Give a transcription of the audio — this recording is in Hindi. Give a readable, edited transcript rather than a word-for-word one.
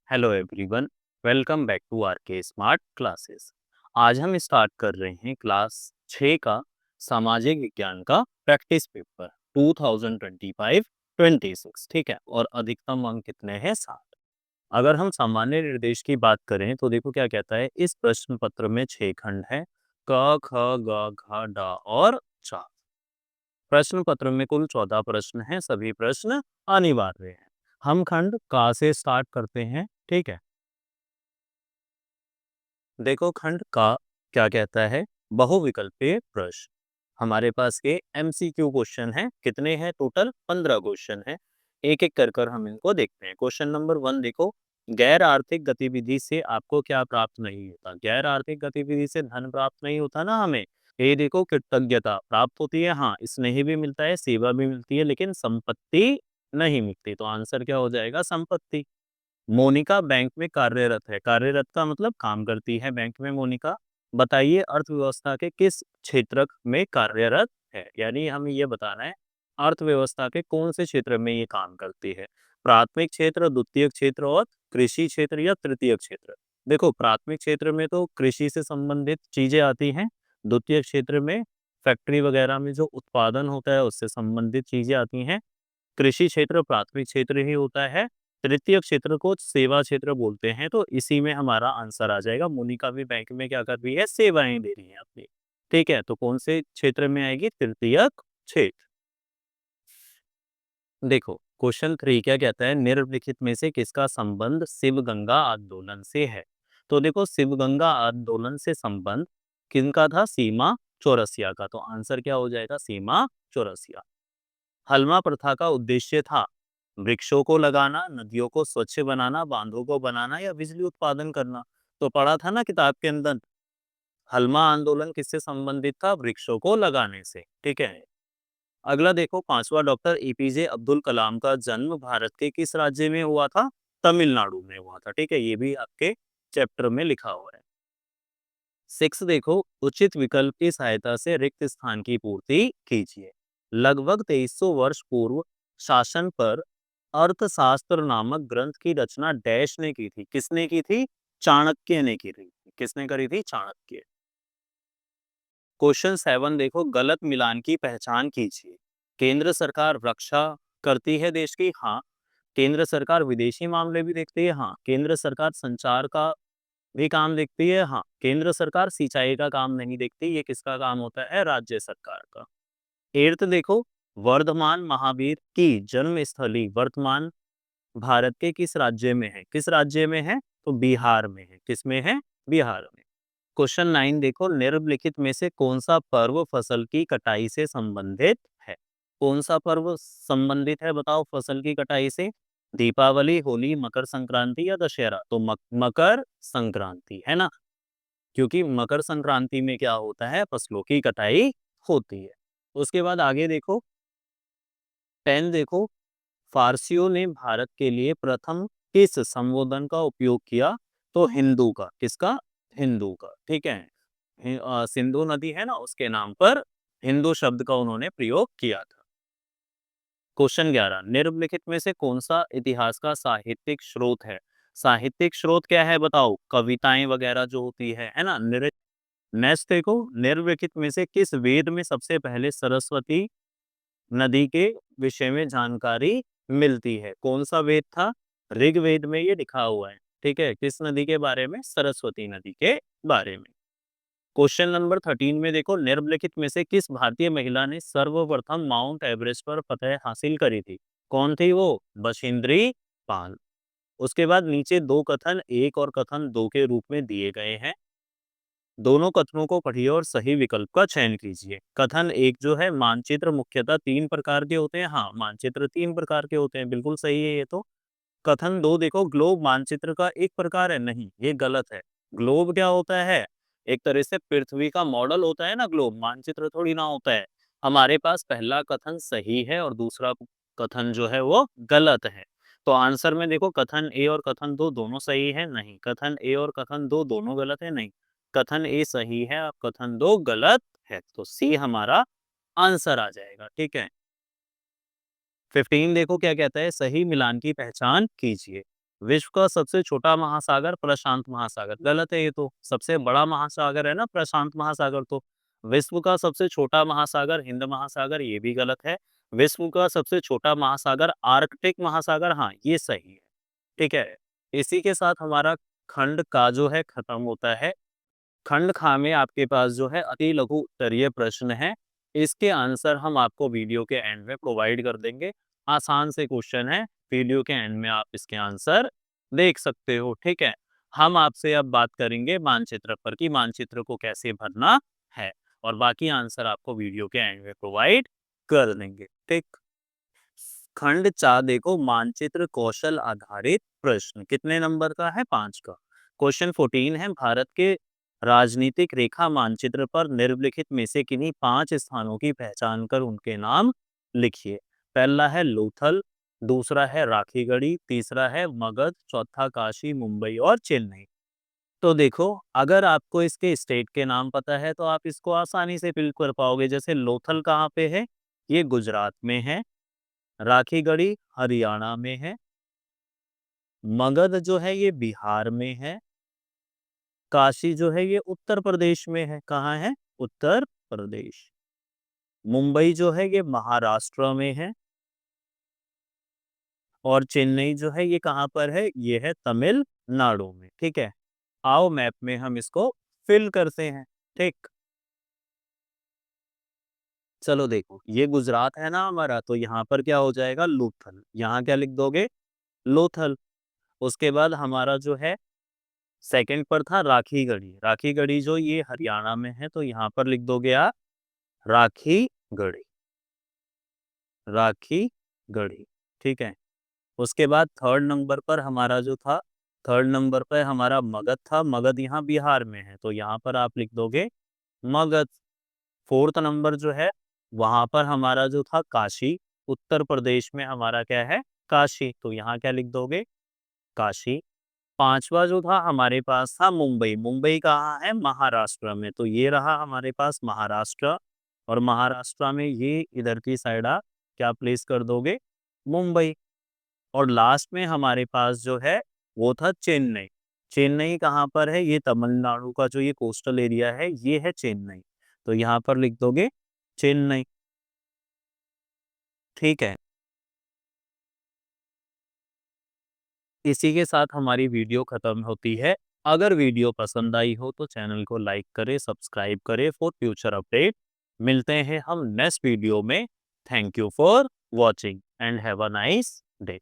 Hello everyone, welcome back to R K smart classes. आज हम स्टार्ट कर रहे हैं क्लास 6 का सामाजिक विज्ञान का प्रैक्टिस पेपर 2025-26। ठीक है, और अधिकतम अंक कितने हैं? 7। अगर हम सामान्य निर्देश की बात करें तो देखो क्या कहता है। इस प्रश्न पत्र में 6 खंड हैं, क ख ग घ ड और च। प्रश्न पत्र में कुल 14 प्रश्न हैं, सभी प्रश्न अनिवार्य हैं। हम खंड का से स्टार्ट करते हैं। ठीक है, देखो खंड का क्या कहता है। बहुविकल्पीय प्रश्न। हमारे पास ये एमसीक्यू क्वेश्चन है। कितने हैं? टोटल 15 क्वेश्चन है। एक एक कर कर हम इनको देखते हैं। क्वेश्चन नंबर 1 देखो, गैर आर्थिक गतिविधि से आपको क्या प्राप्त नहीं होता? गैर आर्थिक गतिविधि से धन प्राप्त नहीं होता ना हमें। ये देखो, कृतज्ञता प्राप्त होती है, हाँ स्नेह भी मिलता है, सेवा भी मिलती है, लेकिन संपत्ति नहीं मिलती। तो आंसर क्या हो जाएगा? संपत्ति। मोनिका बैंक में कार्यरत है। कार्यरत का मतलब काम करती है बैंक में मोनिका। बताइए अर्थव्यवस्था के किस क्षेत्र में कार्यरत है? यानी हमें ये बताना है अर्थव्यवस्था के कौन से क्षेत्र में ये काम करती है। प्राथमिक क्षेत्र, द्वितीय क्षेत्र और कृषि क्षेत्र या तृतीय क्षेत्र। देखो, प्राथमिक क्षेत्र में तो कृषि से संबंधित चीजें आती हैं। द्वितीय क्षेत्र में फैक्ट्री वगैरह में जो उत्पादन होता है उससे संबंधित चीजें आती हैं। कृषि क्षेत्र प्राथमिक क्षेत्र ही होता है। तृतीय क्षेत्र को सेवा क्षेत्र बोलते हैं। तो इसी में हमारा आंसर आ जाएगा। मोनिका भी बैंक में क्या कर रही है? सेवाएं दे रही है अपनी। ठीक है, तो कौन से क्षेत्र में आएगी? तृतीय क्षेत्र। देखो क्वेश्चन 3 क्या कहता है। निम्नलिखित में से किसका संबंध शिव गंगा आंदोलन से है? तो देखो, शिव गंगा आंदोलन से संबंध किनका था? सीमा चौरसिया का। तो आंसर क्या हो जाएगा? सीमा चौरसिया। हलमा प्रथा का उद्देश्य था वृक्षों को लगाना, नदियों को स्वच्छ बनाना, बांधों को बनाना या बिजली उत्पादन करना। तो पढ़ा था ना किताब के अंदर। हलमा आंदोलन किससे संबंधित था? वृक्षों को लगाने से। ठीक है, अगला देखो, पांचवा, डॉक्टर एपीजे अब्दुल कलाम का जन्म भारत के किस राज्य में हुआ था? तमिलनाडु में हुआ था। ठीक है, ये भी आपके चैप्टर में लिखा हुआ है। 6 देखो, उचित विकल्प की सहायता से रिक्त स्थान की पूर्ति कीजिए। लगभग 2300 वर्ष पूर्व शासन पर अर्थशास्त्र नामक ग्रंथ की रचना डैश ने की थी। किसने की थी? चाणक्य ने की थी। किसने करी थी? चाणक्य। क्वेश्चन 7 देखो, गलत मिलान की पहचान कीजिए। केंद्र सरकार रक्षा करती है देश की, हाँ। केंद्र सरकार विदेशी मामले भी देखती है, हाँ। केंद्र सरकार संचार का भी काम देखती है, हाँ। केंद्र सरकार सिंचाई का काम नहीं देखती। ये किसका काम होता है? राज्य सरकार का। 8 देखो, वर्धमान महावीर की जन्म स्थली वर्तमान भारत के किस राज्य में है? किस राज्य में है? तो बिहार में है। किस में है? बिहार में। क्वेश्चन 9 देखो, निम्नलिखित में से कौन सा पर्व फसल की कटाई से संबंधित है? कौन सा पर्व संबंधित है? बताओ फसल की कटाई से। दीपावली, होली, मकर संक्रांति या दशहरा? तो मकर संक्रांति है ना, क्योंकि मकर संक्रांति में क्या होता है? फसलों की कटाई होती है। उसके बाद आगे देखो, 10 देखो, फारसियों ने भारत के लिए प्रथम किस संबोधन का उपयोग किया? तो हिंदू का। किसका? हिंदू का। ठीक है, सिंधु नदी है ना, उसके नाम पर हिंदू शब्द का उन्होंने प्रयोग किया था। क्वेश्चन 11, निम्नलिखित में से कौन सा इतिहास का साहित्यिक स्रोत है? साहित्यिक स्रोत क्या है? बताओ। कविताएं वगैरह जो होती है ना। नेक्स्ट देखो, निम्नलिखित में से किस वेद में सबसे पहले सरस्वती नदी के विषय में जानकारी मिलती है? कौन सा वेद था? ऋग्वेद में ये लिखा हुआ है। ठीक है, किस नदी के बारे में? सरस्वती नदी के बारे में। क्वेश्चन नंबर 13 में देखो, निम्नलिखित में से किस भारतीय महिला ने सर्वप्रथम माउंट एवरेस्ट पर फतह हासिल करी थी? कौन थी वो? बछेंद्री पाल। उसके बाद नीचे दो कथन 1 और कथन 2 के रूप में दिए गए हैं। दोनों कथनों को पढ़िए और सही विकल्प का चयन कीजिए। कथन 1 जो है, मानचित्र मुख्यतः 3 प्रकार के होते हैं। हाँ, मानचित्र 3 प्रकार के होते हैं, बिल्कुल सही है ये तो। कथन 2 देखो, ग्लोब मानचित्र का एक प्रकार है। नहीं, ये गलत है। ग्लोब क्या होता है? एक तरह से पृथ्वी का मॉडल होता है ना ग्लोब, मानचित्र थोड़ी ना होता है। हमारे पास पहला कथन सही है और दूसरा कथन जो है वो गलत है। तो आंसर में देखो, कथन ए और कथन 2 दोनों सही है? नहीं। कथन ए और कथन 2 दोनों गलत है? नहीं। कथन ए सही है और कथन 2 गलत है। तो सी हमारा आंसर आ जाएगा। ठीक है, 15 देखो क्या कहता है, सही मिलान की पहचान कीजिए। विश्व का सबसे छोटा महासागर प्रशांत महासागर, गलत है ये तो। सबसे बड़ा महासागर है ना प्रशांत महासागर, तो विश्व का सबसे छोटा महासागर हिंद महासागर, ये भी गलत है। विश्व का सबसे छोटा महासागर आर्कटिक महासागर, हाँ ये सही है। ठीक है, इसी के साथ हमारा खंड का जो है खत्म होता है। खंड खा में आपके पास जो है अति लघु उत्तरीय प्रश्न है, इसके आंसर हम आपको वीडियो के एंड में प्रोवाइड कर देंगे। आसान से क्वेश्चन है, वीडियो के एंड में आप इसके आंसर देख सकते हो। ठीक है, हम आपसे अब बात करेंगे मानचित्र पर कि मानचित्र को कैसे भरना है, और बाकी आंसर आपको वीडियो के एंड में प्रोवाइड कर देंगे। ठीक, खंड 4 देखो, मानचित्र कौशल आधारित प्रश्न, कितने नंबर का है? 5 का। क्वेश्चन 14 है, भारत के राजनीतिक रेखा मानचित्र पर निम्नलिखित में से किन्हीं 5 स्थानों की पहचान कर उनके नाम लिखिए। पहला है लोथल, दूसरा है राखीगढ़ी, तीसरा है मगध, चौथा काशी, मुंबई और चेन्नई। तो देखो, अगर आपको इसके स्टेट के नाम पता है तो आप इसको आसानी से फिल कर पाओगे। जैसे लोथल कहाँ पे है? ये गुजरात में है। राखीगढ़ी हरियाणा में है। मगध जो है ये बिहार में है। काशी जो है ये उत्तर प्रदेश में है। कहाँ है? उत्तर प्रदेश। मुंबई जो है ये महाराष्ट्र में है। और चेन्नई जो है ये कहाँ पर है? ये है तमिलनाडु में। ठीक है, आओ मैप में हम इसको फिल करते हैं। ठीक, चलो देखो, ये गुजरात है ना हमारा, तो यहाँ पर क्या हो जाएगा? लोथल। यहाँ क्या लिख दोगे? लोथल। उसके बाद हमारा जो है सेकंड पर था राखीगढ़ी। राखीगढ़ी जो ये हरियाणा में है, तो यहाँ पर लिख दोगे आप राखीगढ़ी। राखीगढ़ी। ठीक है, उसके बाद थर्ड नंबर पर हमारा जो था, थर्ड नंबर पर हमारा मगध था। मगध यहाँ बिहार में है, तो यहाँ पर आप लिख दोगे मगध। फोर्थ नंबर जो है, वहां पर हमारा जो था काशी, उत्तर प्रदेश में हमारा क्या है? काशी, तो यहाँ क्या लिख दोगे? काशी। पांचवा जो था हमारे पास था मुंबई। मुंबई कहाँ है? महाराष्ट्र में, तो ये रहा हमारे पास महाराष्ट्र। और महाराष्ट्र में ये इधर की साइड आप क्या प्लेस कर दोगे? मुंबई। और लास्ट में हमारे पास जो है वो था चेन्नई। चेन्नई कहाँ पर है? ये तमिलनाडु का जो ये कोस्टल एरिया है, ये है चेन्नई, तो यहाँ पर लिख दोगे चेन्नई। ठीक है, इसी के साथ हमारी वीडियो खत्म होती है। अगर वीडियो पसंद आई हो तो चैनल को लाइक करें, सब्सक्राइब करें फॉर फ्यूचर अपडेट। मिलते हैं हम नेक्स्ट वीडियो में। Thank you for watching and have a nice day.